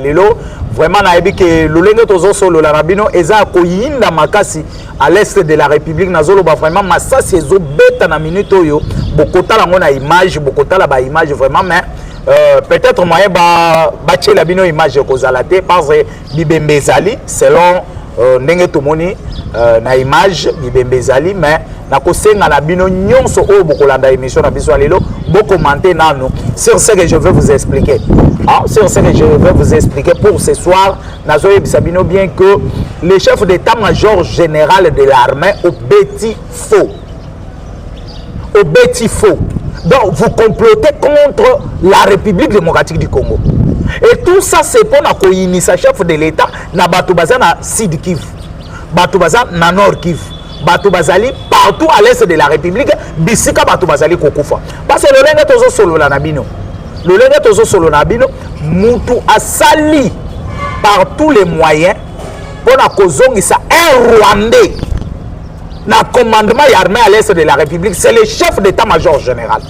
lelo vraiment na yebi que lolenge tozo solo la rabino eza ko yinda makasi à l'est de la République nazolo ba vraiment masasi ezo beta na minute oyo bokota la ngona image bokota la ba image vraiment mais peut-être moyen ba la bino image ko zalate parce que bibembezali selon ndenge tomoni na image bibembezali mais na kosenga na bino nyonso o bokolanda émission na biso lelo bo commenter nano sur ce que je vais vous expliquer. Sur ce que je vais vous expliquer pour ce soir, nazoye bisabino bien que le chef d'état-major général de l'armée au Betty faux. Au Betty faux. Donc vous complotez contre la République démocratique du Congo. Et tout ça c'est pour na koyinisa chef de l'État na bato baza na Sud Kivu. Bato baza na Nord Kivu. Bato bazali partout à l'est de la République bisika bato bazali kokufa. Parce que le lenge tozo solo la nabino. Le lenge tozo solo nabino mutu asali par tous les moyens pour na kozongisa un Rwandais na commandement et armée à l'est de la République, c'est le chef d'état-major général.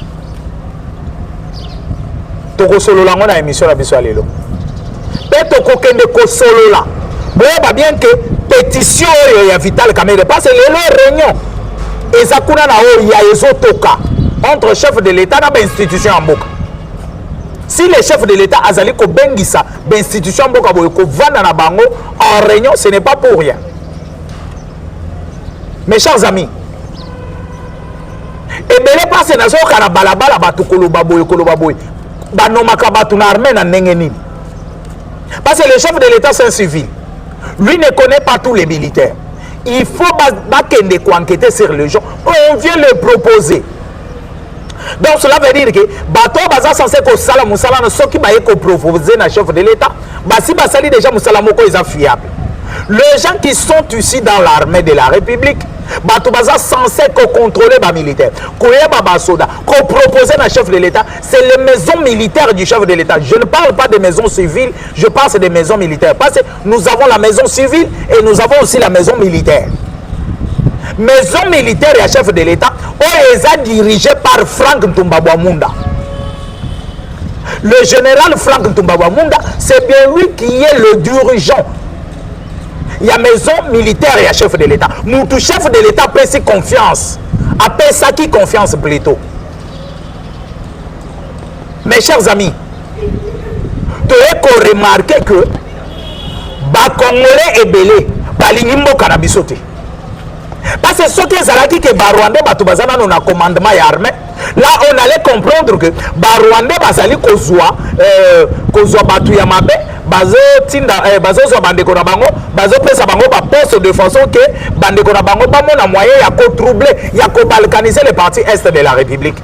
Toko solo la ngona émission la biso lelo. Pe toko kende ko solo la. Boya bien que pétition ya Vital Kamerhe parce que les réunions et ça kuna na o ya ezotoka entre chef de l'État na institution en boka. Si le chef de l'État azali ko bengisa institution boka boye ko vanda na bango en réunion, ce n'est pas pour rien. Mes chers amis, et bien parce que nazo kana balabala batu koloba boye banomaka batu na armée na ndenge. Parce que le chef de l'État c'est un civil. Lui ne connaît pas tous les militaires. Il faut enquêter sur les gens. On vient le proposer. Donc cela veut dire que bato baza censé ko sala musala na soki ba yeko proposer na chef de l'État, basi basali déjà musala moko est fiable. Les gens qui sont ici dans l'armée de la République, bato baza censé ko contrôler ba militaire, ko yeba ba soda, ko proposer na chef de l'État, c'est les maisons militaires du chef de l'État. Je ne parle pas des maisons civiles, je parle des maisons militaires parce que nous avons la maison civile et nous avons aussi la maison militaire. Maison militaire et chef de l'État, est dirigée par Frank Ntumbabwamunda. Le général Frank Ntumbabwamunda, c'est bien lui qui est le dirigeant. Il y a maison militaire et chef de l'État. Moutou chef de l'État presse confiance. Appelle ça qui confiance plutôt. Mes chers amis, tu as remarqué que les Congolais est belé, les Canabisoté. Parce que ce qui est Zalaki que Barwandais Batubazana non a commandement et armée, là on allait comprendre que Barwandais Bazali Kozwa Batu Yamabe, Bazo Tinda, Bazo Bandeko Nabango, Bazo Pesa Bango, poste de façon que Bandeko Nabango, pas mon moyen, il y a qu'à troubler, il y a qu'à balkaniser les parties est de la République.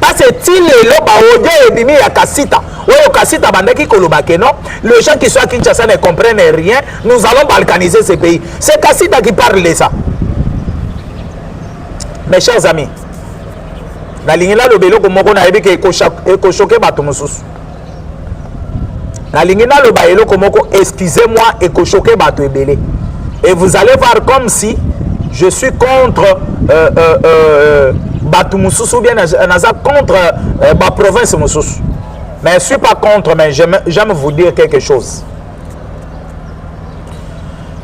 Parce que si le Baodé et Bimi ya Kasita, ou Kasita Bandeki Kolobake, non, les gens qui sont à Kinshasa ne comprennent rien, nous allons balkaniser ces pays. C'est Kasita qui parle de ça. Mes chers amis, la ligne là le bélo comme on a dit que choqué bateau moussous. La ligne là le bélo comme excusez-moi et que choqué bateau belé. Et vous allez voir comme si je suis contre bateau moussous ou bien contre ma province moussous. Mais je ne suis pas contre, mais j'aime vous dire quelque chose.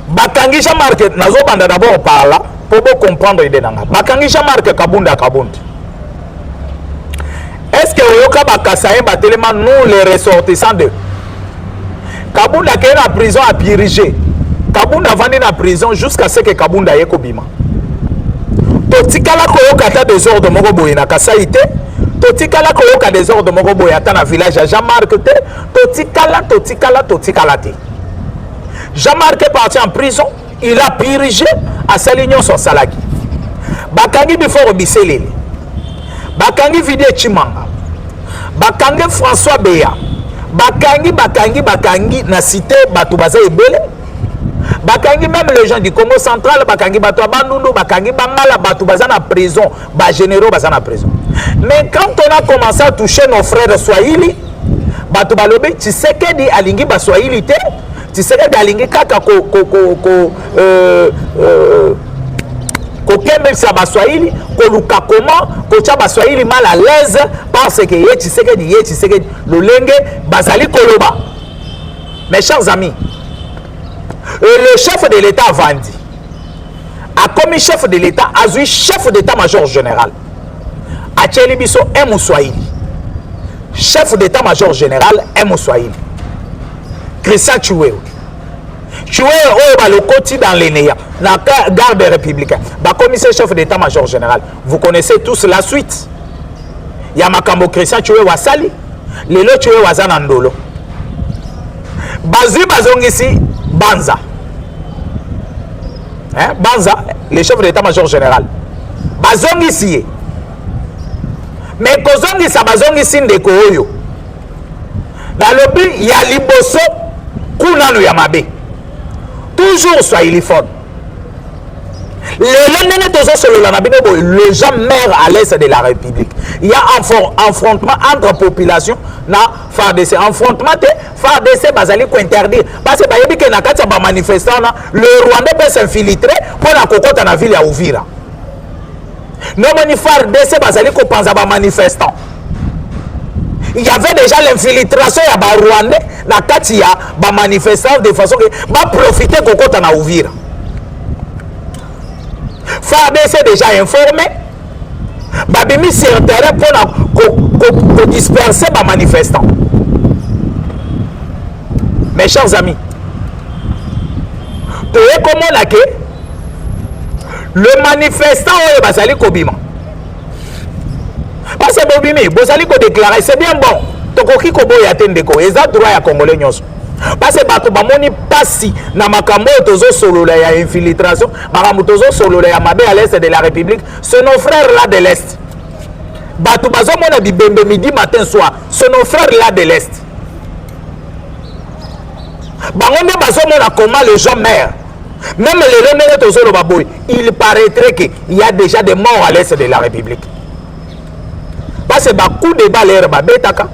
Batangi Jean-Marc, nazo banda d'abord par là. Pour comprendre l'idée nanga. Bakangi Jean-Marc Kabunda Kabundi. Est-ce que Oyoka Bakasaye Batelema nous les ressortissants de Kabunda qui est en prison à Pirigé. Kabunda vandi en prison jusqu'à ce que Kabunda yeko bima. Totikala Koyoka ta désordre moko boye na Kasaïté. Totikala Koyoka désordre moko boye ata na village à Jean-Marc te. Totikala te. Jean-Marc est parti en prison. Il a pirigé à Salignon sur Salaki. Bakangi Bifort Bisselele. Bakangi Vide Chimanga. Bakangi François Beya. Bakangi na cité Batoubaza Ebele. Bakangi même les gens du Congo central. Bakangi Batou Bandundu. Bakangi Bangala Batoubaza na prison. Généraux Baza na prison. Mais quand on a commencé à toucher nos frères Swahili, Batoubalobe, tu sais que dit Alingi Baswahili te. Tu sais que Alingi Kaka même si Baswahili, Koluka comment, Kocha Baswahili mal à l'aise parce que tu sais que le Lenge Basali Koloba. Mes chers amis, le chef de l'État a vendu. A commis chef de l'État, a eu chef d'état-major général. A Tchelibiso M. Swahili. Chef d'état-major général M. Swahili. Christian Chiwewe. Chiwewe le côté dans l'ENEA, la garde républicaine. Ba commissaire chef d'état-major général. Vous connaissez tous la suite. Il y a Makambo Christian Chiwewe Wasali. Lelo Chiwewe Wazanandolo. Bazi Bazongisi Banza. Hein? Banza, le chef d'état-major général. Bazongisi. Mais Kozongisa Bazongisi Ndeko Oyo. Dans le but, il y a Liboso Kunano Yamabe. Toujours Swahili fort. Le gens meurent à l'est de la République. Il y a un affrontement entre population na FARDC. Affrontement FARDC bazali ko interdire parce que bayebi ke na kati ba manifestant le Rwandais peut s'infiltrer pour la kokota na ville ya Uvira. Non mani FARDC bazali ko panza ba manifestant. Il y avait déjà l'infiltration ya ba Rwandais na kati ya ba manifestant de façon que ba profiter kokota na Uvira. FARDC déjà informé. Babimi sur le terrain pour disperser les manifestants. Mes chers amis, tu es comment là que le manifestant est basali kobima. Parce que bobimi, bosali ko déclarer c'est bien bon. Tokoki kobo ya tendeko, eza droit ya congolais nyonso. Parce que bato bamoni pasi na makambo tozo solo la ya infiltration, makambo tozo solo la ya mabe à l'est de la République, c'est nos frères là de l'est. Bato bazo mona bibembe midi matin soir, c'est nos frères là de l'est. Bangonde bazo mona comment les gens meurent. Même les remèdes tozo lo baboy, il paraîtrait qu'il y a déjà des morts à l'est de la République. Parce que ba coup de balle ba betaka.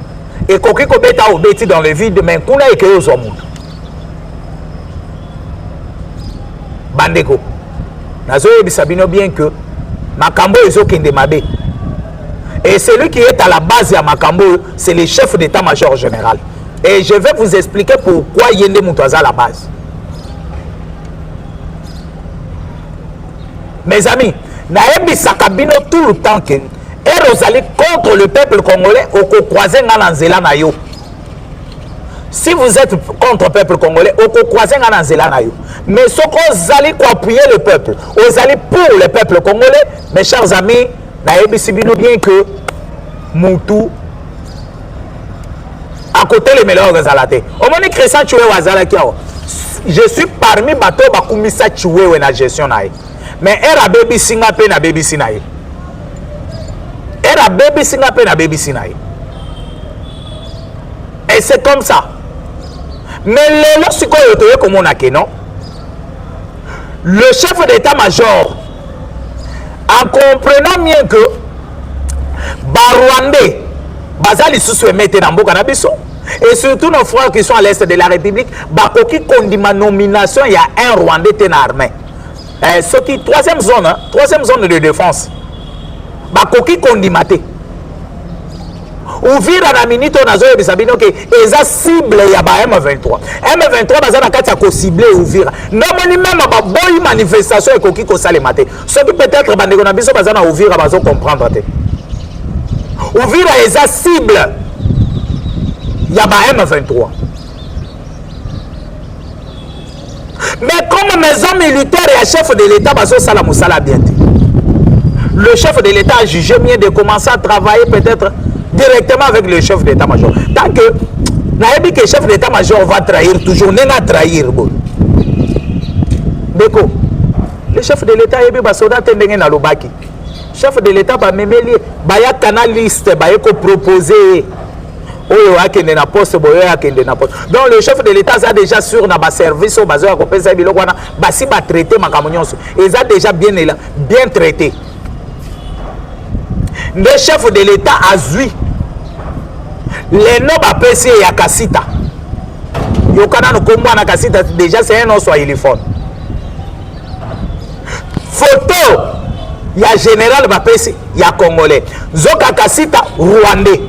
Et koki ko beta o beti dans le vide mais kuna eke ozo mutu bandeko nazo yebisabino bien que makambo ezo kende mabe et celui qui est à la base ya makambo c'est le chef d'état-major général et je vais vous expliquer pourquoi yende mutu aza à la base. Mes amis, na yebisaka bino tout le temps que et Rosalie contre le peuple congolais au croisé na yo. Si vous êtes contre le peuple congolais au croisé na yo. Mais ce qu'on allez appuyer le peuple, vous allez pour le peuple congolais, mes chers amis, na sibino bien que Moutou à côté les meilleurs Zalate. Au moins Christian Chiwewe Wazalaki. Je suis parmi bateau bakumisa Chiwewe na gestion naï. Mais era baby singa pe na baby sinaï. Era baby singa pe na baby sinaï. Et c'est comme ça. Mais lorsque comme on a que non, le chef d'état-major, en comprenant mieux que Barwandais, Bazali sous mettre dans Boka Nabiso, et surtout nos frères qui sont à l'est de la République, Bakoki condima nomination, il y a un Rwandais qui est armé. Ce qui troisième zone de défense. Bakoki condimate. Ouvrir na minute on a zoé bisabino que eza cible ya ba M23. M23 baza na kati ya ko cibler ouvrir. Non moni même ba boy manifestation et koki ko sale maté. Ce qui peut-être bandeko na biso baza na ouvrir bazo comprendre te. Ouvrir eza cible ya ba M23. Mais comme maison militaire et chef de l'État bazo sala musala bien. Le chef de l'État a jugé mieux de commencer à travailler peut-être directement avec le chef d'état-major. Tant que le chef d'état-major va trahir toujours, n'est pas trahir. Beko, le chef de l'État est soldat na lobaki. Chef de l'État va même baya canaliste, baya ko proposer. Oyo akende na poste, boyo akende na poste. Donc le chef de l'État a déjà sur na ba service au bazo ko pesa biloko wana basi ba traiter makamonyoso. Ils a déjà bien traité. Le chef de l'État a zui les noms appelés Yakasita. Yokana no kombo na Kasita déjà c'est un nom swahiliphone. Photo ya général Bapesi ya congolais. Zoka Kasita rwandais.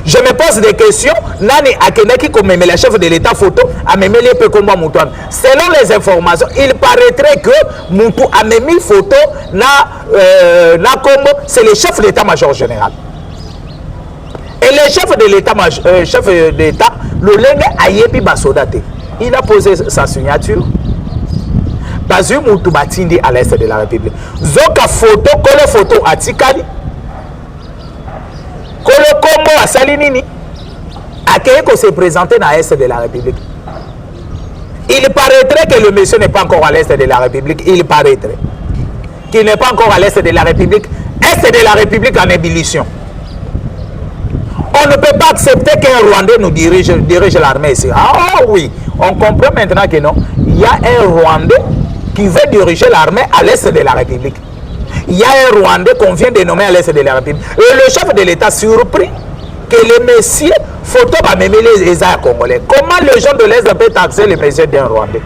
Je me pose des questions. Nani Akenaki comme le chef de l'État photo a même les peu comme Moutouane. Selon les informations, il paraîtrait que Moutou a même mis photo na Combo, c'est le chef de l'État-major général. Et le chef de l'État, le Lengue Ayebi Basodate, il a posé sa signature. Bazu Moutou Batindi à l'est de la République. Zoka photo, kolo photo à Tikali. Kolo Kombo à Salinini. Akeko s'est présenté dans l'est de la République. Il paraîtrait que le monsieur n'est pas encore à l'est de la République. Il paraîtrait qu'il n'est pas encore à l'est de la République. Est de la République en ébullition. On ne peut pas accepter qu'un Rwandais nous dirige l'armée ici. Ah oui, on comprend maintenant que non. Il y a un Rwandais qui veut diriger l'armée à l'est de la République. Il y a un Rwandais qu'on vient de nommer à l'est de la République. Et le chef de l'État surpris que le monsieur photo va même les Congolais. Comment les gens de l'Est peuvent taxer le monsieur d'un Rwandais?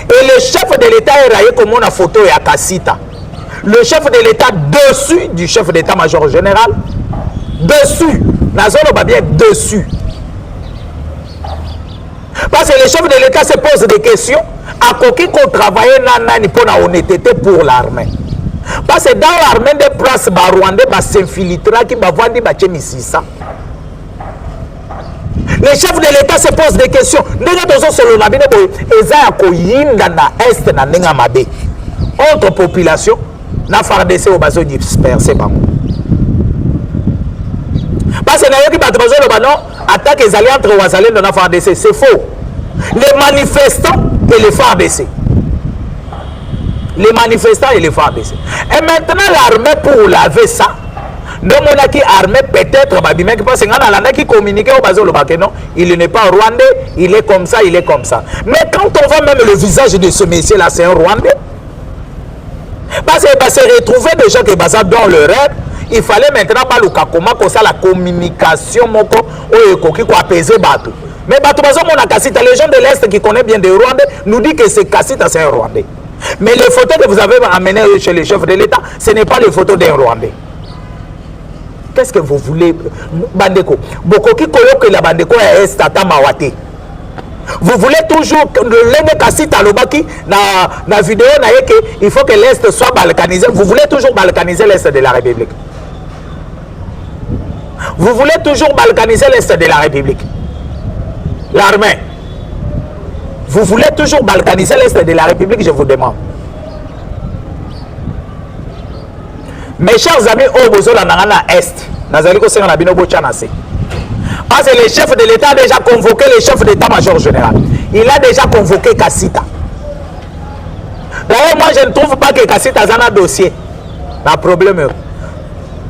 Et le chef de l'État est rayé comme une photo et à Kassita. Le chef de l'État dessus du chef d'état-major général. Dessus. Nazolo va bien dessus. Parce que le chef de l'État se pose des questions. À quoi qu'on travaille pour la honnêteté pour l'armée. Parce que dans l'armée des places Rwandais va s'infiltrer qui va vendre des misisa. Le chef de l'État se pose des questions. Autre population, na FARDC au bateau dispersé. Parce que attaque les alliés entre Ouazalais dans la FARDC, c'est faux. Les manifestants et les FARDC. Les manifestants et les FARDC. Et maintenant l'armée pour laver ça, donc on a qui armée peut-être parce que qui communique au bateau non, il n'est pas rwandais, il est comme ça, il est comme ça. Mais quand on voit même le visage de ce monsieur là, c'est un rwandais. Parce qu'il va se retrouver déjà que ça dans le rêve. Il fallait maintenant pas le comment comme ça la communication moko qui apaiser bateau. Mais bateau mon Kassita, les gens de l'Est qui connaissent bien des Rwandais nous dit que c'est Kassita, c'est un Rwandais. Mais les photos que vous avez amenées chez les chefs de l'État, ce n'est pas les photos d'un Rwandais. Qu'est-ce que vous voulez, Bandeko? Bokoki koyoke la Bandeko est tata mawate. Vous voulez toujours le Kassita Lobaki na vidéo il faut que l'Est soit balkanisé. Vous voulez toujours balkaniser l'Est de la République. Vous voulez toujours balkaniser l'Est de la République. L'armée. Vous voulez toujours balkaniser l'Est de la République, je vous demande. Mes chers amis, au Bozola Nangana Est, Nazaliko Senga Binobo Chanase. Parce que le chef de l'État a déjà convoqué le chef d'état-major général. Il a déjà convoqué Kassita. D'ailleurs, moi, je ne trouve pas que Kassita a un dossier. Le problème,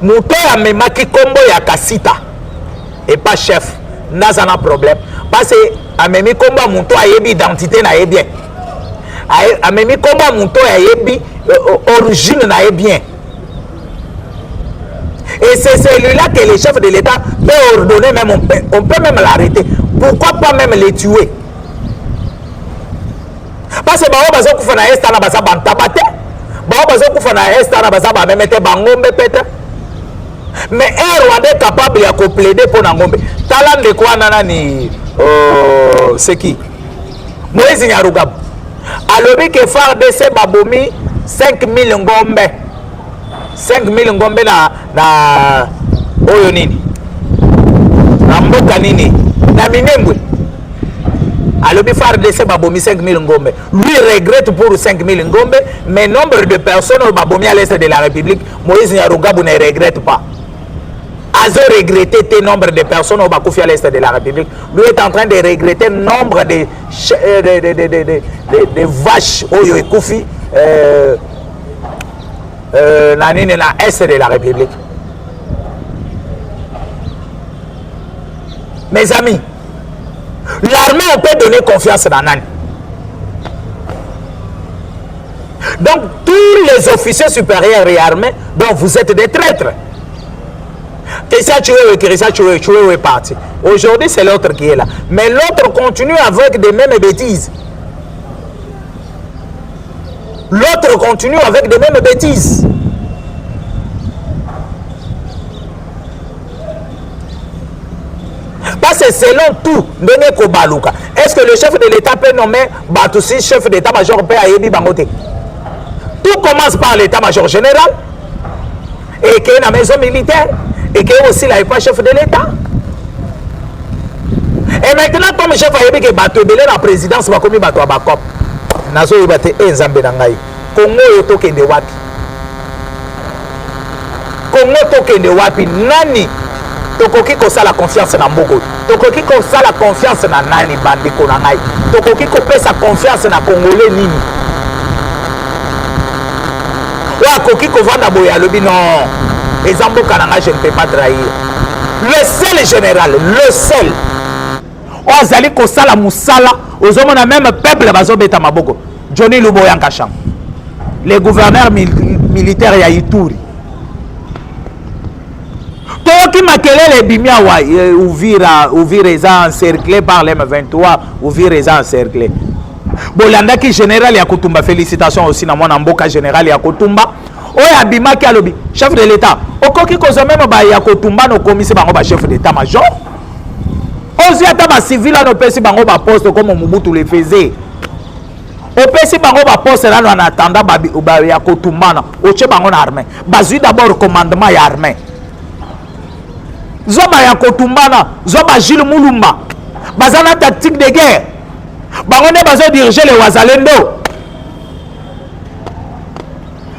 Mouto a même qui combo ya Kassita. Et pas chef. N'a pas problème. Parce que a même combo Mouto a une identité na bien. A même combo Mouto a une origine na bien. Et c'est celui-là que le chef de l'État peut ordonner, même on peut même l'arrêter. Pourquoi pas même les tuer? Parce que mais un Rwandais capable de plaider pour Nangombe. Talent de quoi nanani c'est qui? Moïse Nyarugab. Alors que FARDC babomi 5000 ngombe. 5000 ngombe na oyo nini na mboka nini na Minembwe. Alors FARDC babomi 5000 ngombe. Lui regrette pour 5000 ngombe, mais nombre de personnes au babomi à l'est de la République, Moïse Nyarugab ne regrette pas. Azo regretté tes nombre de personnes au Bakoufi à l'est de la République. Lui est en train de regretter le nombre de vaches au Koufi na est de la République. Mes amis, l'armée, on peut donner confiance dans Nani. Donc, tous les officiers supérieurs et armés, donc vous êtes des traîtres. Choué est parti. Aujourd'hui, c'est l'autre qui est là. Mais l'autre continue avec des mêmes bêtises. L'autre continue avec des mêmes bêtises. Parce que selon tout, est-ce que le chef de l'État peut nommer Batousi, chef d'état-major, peut aïebi bangote? Tout commence par l'état-major général, et qui est la maison militaire, et qui est aussi la chef de l'État. Et maintenant, comme chef aïebi qui bateau belé la présidence, va commis bateau à Bakop. Nazo yibate enzambe nangai. Congo yotoke de wapi. Congo toke de wapi. Nani tokoki kosa la confiance na mboko. Tokoki kosa la confiance na nani bandeko na ngai. Tokoki kopesa confiance na Congolais nini. Wa koki kovanda boya lobi non. Ezamboka na ngai, je ne peux pas trahir. Le seul général, le seul. Ozali kosala musala, ozomona même peuple bazobeta maboko. Johnny Luboya Nkasham. Les gouverneurs militaires ya Ituri. Toki makelele bimia wa Uvira eza encerclé par l'M23, Uvira eza encerclé. Bolanda ki général ya Kutumba, félicitations aussi na mwana mboka général ya Kutumba. Oya bima ki alobi, chef de l'État. Okoki kozo même ba ya Kutumba no komisi bango ba chef d'état-major. Ozi ata ba civil no pesi bango ba poste comme Mobutu le faisait. O pesi bango ba poste là en attendant ba ya Kutumba na oche bango na armée. Bazui d'abord commandement ya armée. Zoba ya Kutumba, zoba Gilles Mulumba. Bazana tactique de guerre. Bango ne bazo diriger les Wazalendo.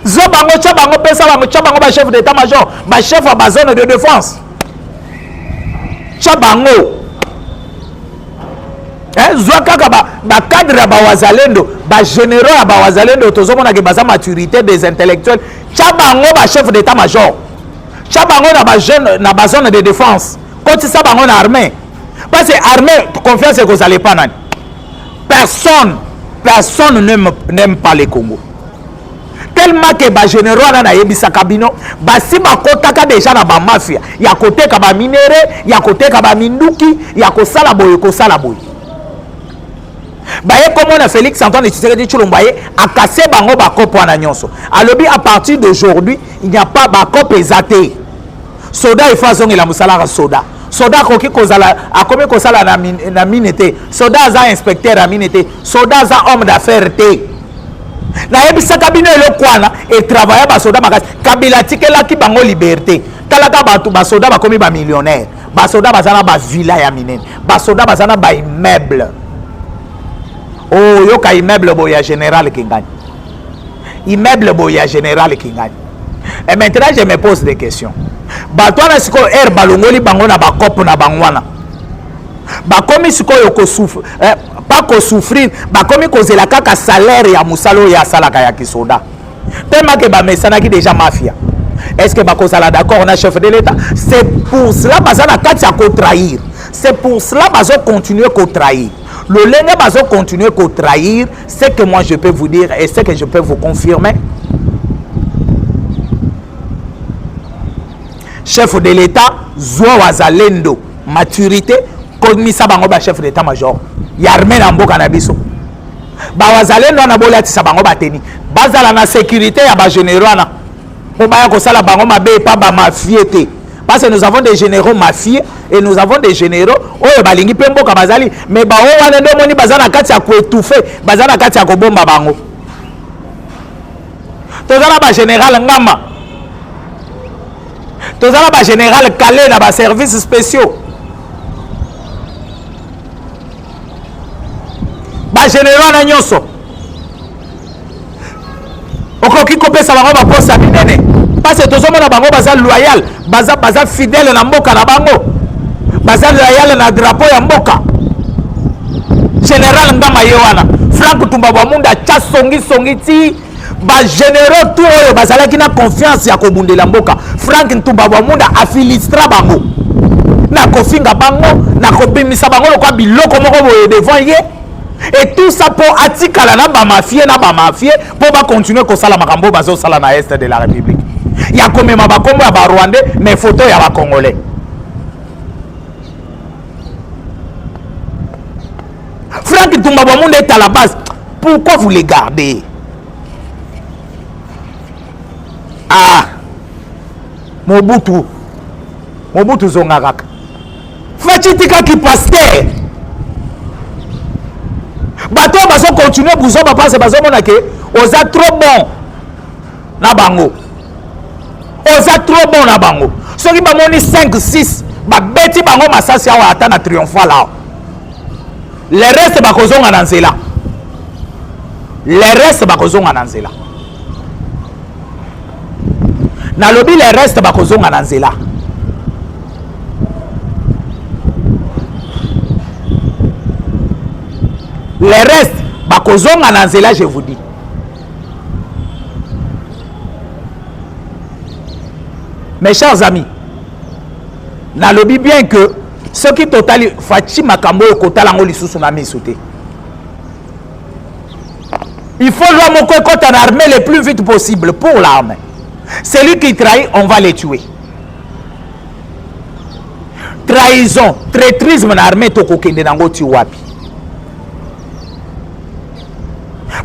Zobango cha bango pesa bango cha bango ba chef d'état-major, ba chef à zone de défense. Cha bango. Kaka ba cadre ba Wazalendo, ba généraux ba Wazalendo tozomona ke baza maturité des intellectuels. Cha bango ba chef d'état-major. Cha bango na ba jeune na ba zone de défense. Quand ça bango na armée. Parce que armée confiance que vous allez pas nani. Personne n'aime pas les Congo. Tellement que les généraux na yebisa kabino, basi bakotaka déjà na ba mafia. Ya côté ka ba minéré, ya côté ka ba minduki, ya ko sala boy ko sala boy. Baye comme on a Félix Antoine Tshisekedi Tshilombo a cassé bango ba kopo na nyonso. Alobi à partir d'aujourd'hui, il n'y a pas ba kopo ezaté. Soda ifazong la musala soda. Soda koki kozala akomi kozala na minete. Soda za inspecteur à minete. Soda za homme d'affaires té. Na yebisa kabino elo kwana et travailler ba soda makasi. Kabila tikela ki bango liberté. Talaka batu ba soda ba komi ba millionnaire. Ba soda bazana ba villa ya minene. Ba soda bazana ba immeuble. Oh yoka immeuble boya général kingani. Immeuble boya général kingani. Et maintenant je me pose des questions. Batwana siko balongoli bango na bakopo na bangwana. Bakomi siko yoko souffre, pas ko souffrir, bakomi kozela kaka salaire ya musalo ya salaka ya kisoda. Tellement que ba mesana ki déjà mafia. Est-ce que bakozala d'accord na chef de l'État? C'est pour cela bazana kati ya ko trahir. C'est pour cela bazo continuer ko trahir. Le lenge bazo continuer ko trahir, c'est que moi je peux vous dire et c'est que je peux vous confirmer. Chef de l'État, Zoa Wazalendo, maturité, komisa bango ba chef d'état-major. Yarmé na mboka na biso. Ba Wazalendo na bolati sa bango bateni. Bazala na sécurité ya ba généraux na. Po ba ya ko sala bango mabe pa ba mafiété. Parce que nous avons des généraux mafieux et nous avons des généraux oyo balingi pe mboka bazali mais ba o wana ndo moni bazana kati ya ko étouffer, bazana kati ya ko bomba bango. Tozala ba général ngama. Tozala ba général calé na ba services spéciaux. Ba général na nyonso. Okoki kopesa bango ba poste ya minene. Parce que tozomona bango baza loyal, baza fidèle na mboka na bango. Baza loyal na drapeau ya mboka. Général ngama yewana. Frank Tumba Munda cha songi ti. Ba généraux tout oyo bazalaki na confiance ya kobundela mboka. Frank Ntumba Munda afilistra bango na kofinga bango na kobimisa bango lokwa biloko moko boye devant ye et tout ça pour atikala na ba mafie pour ba continuer ko sala makambo bazo sala na est de la République. Ya komema ba kombo ya ba Rwandais mais photo ya ba Congolais. Frank Ntumba Munda est à la base. Pourquoi vous les gardez? Ah, Mobutu Zongaraka. Fais bachitika ki pasteur bato baso continuer buzo ba passe bazo mona ke oza trop bon na bango oza trop bon na bango soki bamoni 5 6 babeti bango masasi awa ata na triomphal awa le reste bakozonga na nzela le reste bakozonga na nzela nalobi le reste bakozonga na nzela les restes bakozonga na nzela je vous dis mes chers amis nalobi bien que ce qui totali fachi makambo ekotala ngo lisusu na miso te il faut leur montrer qu'on en armée le plus vite possible pour l'armée celui qui trahit on va le tuer trahison traîtrisme na armée tokokende nango ti wapi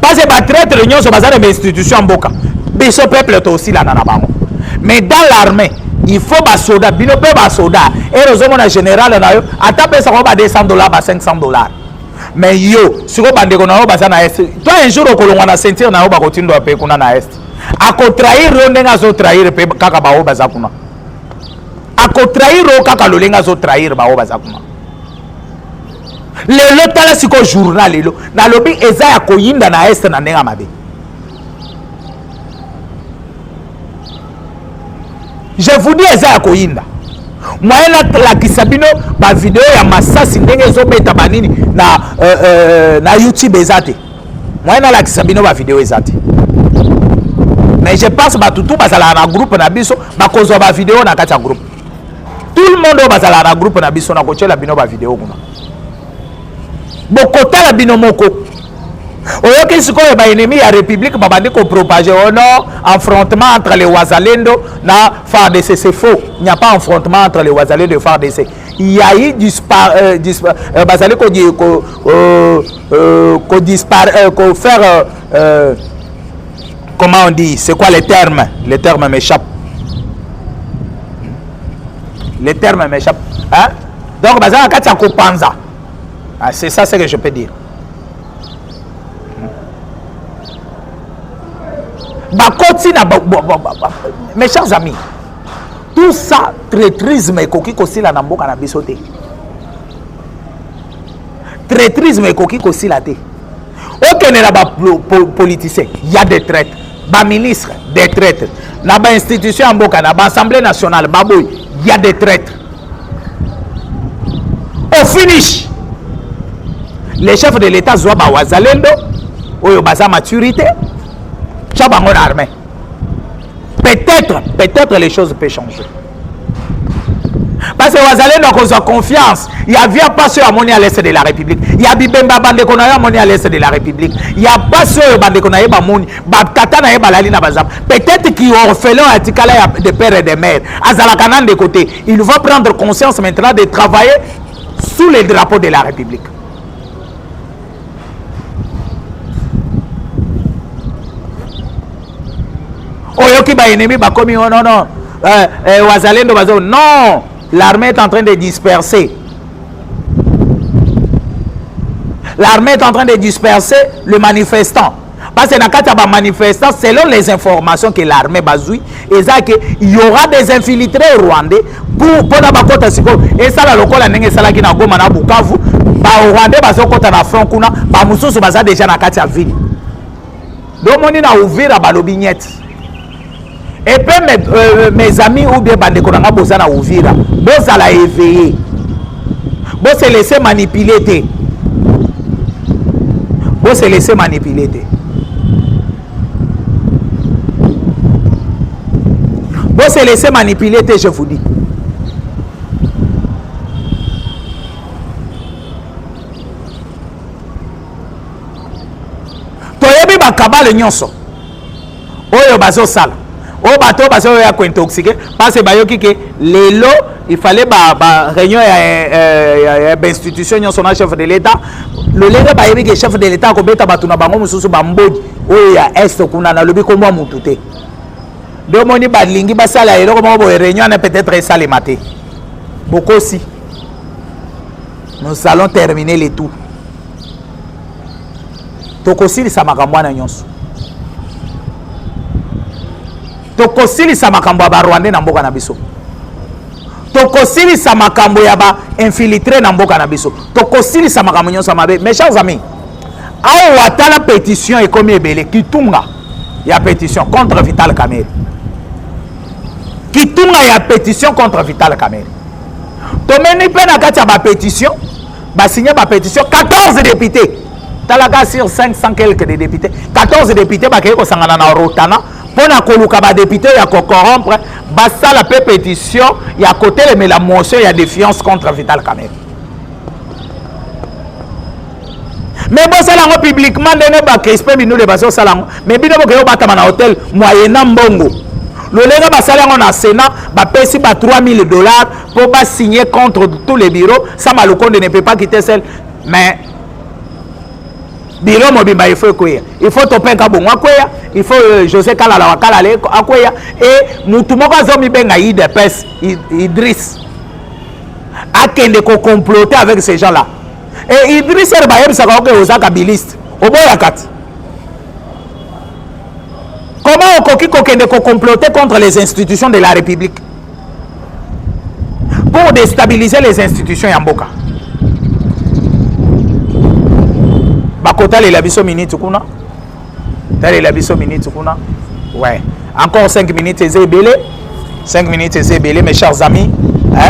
parce que ba traître nyonso bazana ba institution mboka biso peuple to aussi là na bango mais dans l'armée il faut ba soldat bino pe ba soldat et rozomo na général na yo ata pesa ko ba $200 ba $500 mais yo siko bandeko na yo bazana est toi un jour okolongwa na ceinture na yo ba kotindo pe kuna na est ako trahir ro ndenga zo trahir pe kaka ba o bazakuna ako trahir ro kaka lolenga zo trahir ba o bazakuna lelo tala siko journal lelo na lobi eza ya koyinda na est na ndenga mabe je vous dis eza ya koyinda moyen la kisabino ba vidéo ya masasi ndenge ezobeta banini na YouTube ezate moyen la kisabino ba vidéo ezate mais je pense ba tutu bazala na groupe na biso ba kozwa ba vidéo na kati ya groupe tout le monde bazala na groupe na biso na kochela bino ba vidéo kuna bokotala bino moko oyoki sikoyo ba ennemi ya république babandi ko propager oh non affrontement entre les Wazalendo na FARDC c'est faux il n'y a pas affrontement entre les Wazalendo et FARDC il y a eu bazali ko faire comment on dit c'est quoi les termes m'échappent hein donc bazali kati ko panza ah, c'est ça ce que je peux dire. Mes chers amis, tout ça, traîtrisme et coquille aussi la namboka na bisoté. Traîtrisme et coquille aussi la té. Aucun n'est là-bas politicien, il y a des traîtres. Bas ministre, des traîtres. Là-bas institution en boka, là-bas assemblée nationale, baboy, il y a des traîtres. Au finish. Les chefs de l'État zoa ba Wazalendo oyo baza maturité chabango armée peut-être les choses peuvent changer parce que Wazalendo a cause confiance il y a via pas sur amoni à l'est de la République il y a bibemba bande konayo amoni à l'est de la République il y a pas sur bande konayo ba moni ba tata na ba lali na bazam peut-être qui orphelin atikala de père et de mère azala kanan de côté il va prendre conscience maintenant de travailler sous les drapeaux de la République. Oyoki ba ennemi ba komi oh non Wazalendo bazo non l'armée est en train de disperser le manifestant parce que nakata ba manifestant selon les informations que l'armée bazoui eza que il y aura des infiltrés rwandais pour na bakota siko et ça la lokola ndenge sala ki na Goma na Bukavu ba rwandais bazo kota na front kuna ba mususu baza déjà na kati ya ville do moni na Uvira balobi nyeti. Et puis mes amis ou bien bande konanga boza na Uvira boza la éveillé bo se laisser manipuler te je vous dis toyebi bakabale nyonso oyo bazo sala o bato baso ya ko intoxiquer parce que bayoki ke lelo il fallait ba réunion ya institution nyonso na chef de l'état le lelo ba yebi ke chef de l'état ko beta batuna bango mususu ba mbodi oyo ya est kuna na lobi ko mwa mutute do moni ba lingi basala eloko mo bo réunion na peut-être ça le matin bokosi nous allons terminer les tours. Tokosilisa makambo na nyonso. Tokosilisa makambo ya ba Rwandais na mboka na biso. Tokosilisa makambo ya ba infiltré na mboka na biso. Tokosilisa makambo nyonso mabe. Mes chers amis, awa watala pétition ekomi ebele kitunga ya pétition contre Vital Kamerhe. Kitunga ya pétition contre Vital Kamerhe. Tomeni pe na kati ya ba pétition, ba signé ba pétition 14 députés. Talaga sur 500 quelques de députés. 14 députés ba keko sangana na rotana pona koluka ba député ya ko corrompre ba sala pe pétition ya côté le la motion ya défiance contre Vital Kamerhe. Mais bon salango publiquement ndene ba crispé bino de baso salango mais bino bo keyo batama na hôtel moyena mbongo. Lolenga ba salango na Sénat ba pesi ba $3000 pour ba signer contre tous les bureaux. Ça Malukonde ne peut pas quitter seul mais bureau mobimba il faut quoi? Il faut topenga bongo quoi? Il faut José Kalala wakala le quoi? Et mutu moko azomi benga IDPS Idriss akende ko comploter avec ces gens là. Et Idriss er bayeb sa ko ozaka biliste. Oboya kat. Comment on koki kokende ko comploter contre les institutions de la République? Pour déstabiliser les institutions ya mboka. Bakota les labiso minutes kuna. Les labiso minutes kuna. Ouais. Encore 5 minutes et belé. 5 minutes et belé mes chers amis.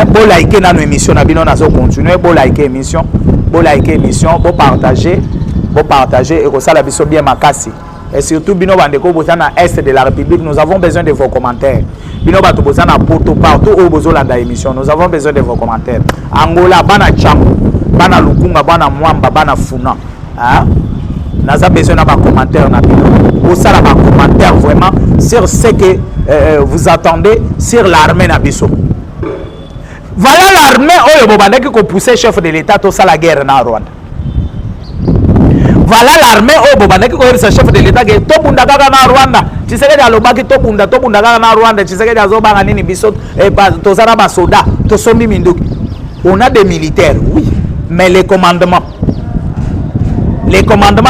Bon liker dans nos émissions na bino nazo continuer, bon liker émission, bon liker émission, bon partager et que ça la biso bien makasi. Et surtout bino bandeko bozana est de la République, nous avons besoin de vos commentaires. Bino bato bozana poto partout au bozolanda émission, nous avons besoin de vos commentaires. Angola bana Tchango, bana Lukunga, bana Mwamba, bana Funa. Hein? Nous avons besoin de commentaires. Vous avez un commentaire vraiment sur ce que vous attendez sur l'armée Nabiso. Voilà l'armée qui a poussé le chef de l'État tout ça la guerre dans Rwanda. Voilà l'armée qui a poussé le chef de l'État qui est tout le monde dans Rwanda. Tu sais que dans le bas qui est tout le monde dans Rwanda. Tu sais que dans le bas qui est soldats, on a des militaires, oui, mais les commandements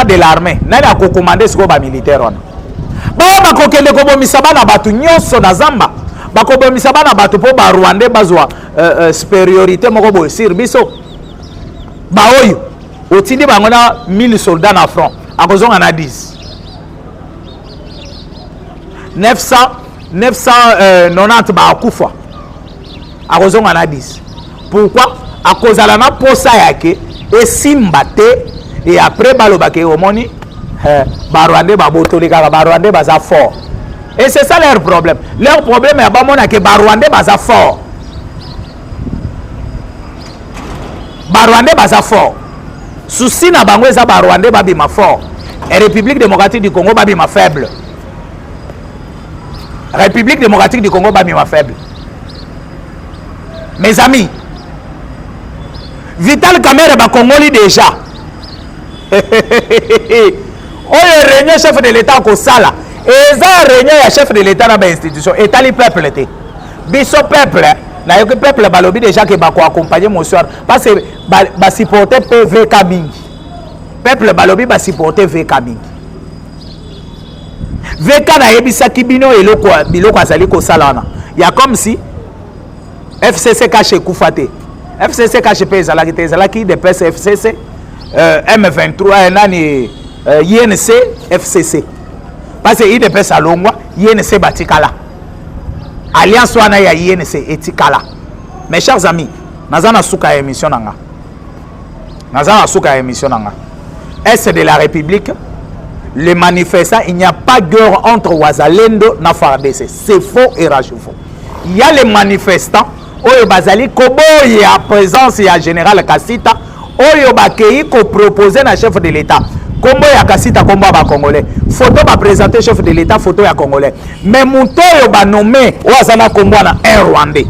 de l'armée nani akokomande siko ba militaire wana ba bakokende kobomisa bana batu nyonso na zamba bakobomisa bana batu po ba Rwandais bazwa supériorité moko boye sur biso ba oyo otindi bango na 1000 soldats na front akozonga na 10 990 ba akufa akozonga na 10 pourquoi akozala na posa yake esimba te. Et après, balobake omoni, Barwandais babotoli kaka Barwandais baza fort. Et c'est ça leur problème. Leur problème est que Barwandais baza fort. Barwandais baza fort. Souci na bango eza Barwandais babima fort. Et République démocratique du Congo babima faible. République démocratique du Congo babima faible. Mes amis, Vital Kamerhe ba Congoli déjà. Oye réunion chef de l'État ko sala eza réunion ya chef de l'État na ba institution etali peuple te biso peuple na yo que peuple balobi déjà que ba ko accompagner mon soir parce que ba supporter PV Kabingi peuple balobi ba supporter VK Bingi VK na yebisa kibino eloko biloko azali ko sala na ya comme si FCC cache kufate FCC cache pe ezala ki de FCC M23 nani INC FCC parce que IDPS alongwa INC batikala alliance wana ya INC etikala. Mes chers amis, nazana suka émission nanga Est de la République, les manifestants, il n'y a pas de guerre entre Ouazalendo et FARDC, c'est faux et rage faux. Il y a les manifestants oyo bazali koboye à présence ya général Kasita oyo bakei ko proposer na chef de l'État kombo ya Kasita kombo ba congolais photo ba présenter chef de l'État photo ya congolais mais muto oyo ba nommé oazana kombo na un Rwandais.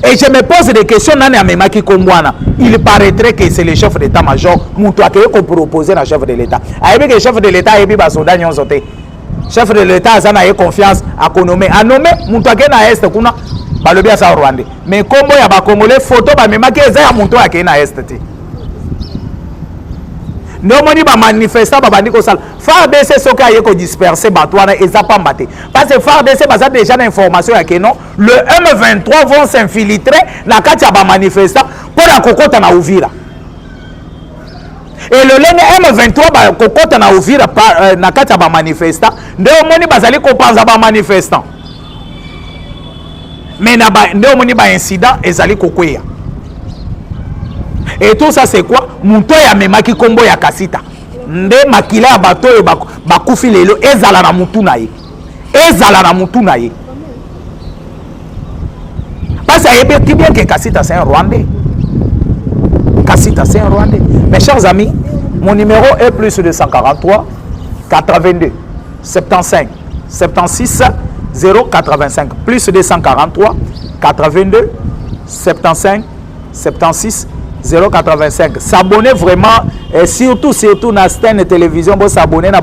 Et je me pose des questions nani amemaki kombwana. Il paraîtrait que c'est le chef d'état-major muto akei ko proposer na chef de l'État. Ayebi que chef de l'État yebi ba soldat nyonso te. Chef de l'État azana ye confiance à nommer muto akei na est kuna balobi asa Rwandais mais kombo ya ba Congolais photo ba memaki eza ya muntu akei na est te nomoni ba manifestant ba bandi ko sala FARDC soki aye ko disperser bato wana eza pamba te parce que FARDC baza déjà na information ya ke non le M23 vont s'infiltrer na kati ya ba manifestant pour la kokota na Uvira et le lenge M23 ba kokota na Uvira na kati ya ba manifestant nde omoni bazali ko panza ba manifestant mais na ba nde omoni ba incident ezali kokweya. Et tout ça c'est quoi? Muto ya memaki kombo ya Kasita. Nde makila ya bato yo bakufi lelo ezala na mutu na ye. Ezala na mutu na ye. Parce que bien que Kasita c'est un Rwandais. Kasita c'est un Rwandais. Mes chers amis, mon numéro est plus de 143 82 75 76 085 plus de 143 82 75 76 085. S'abonner vraiment et surtout na Stène Télévision, vous s'abonner na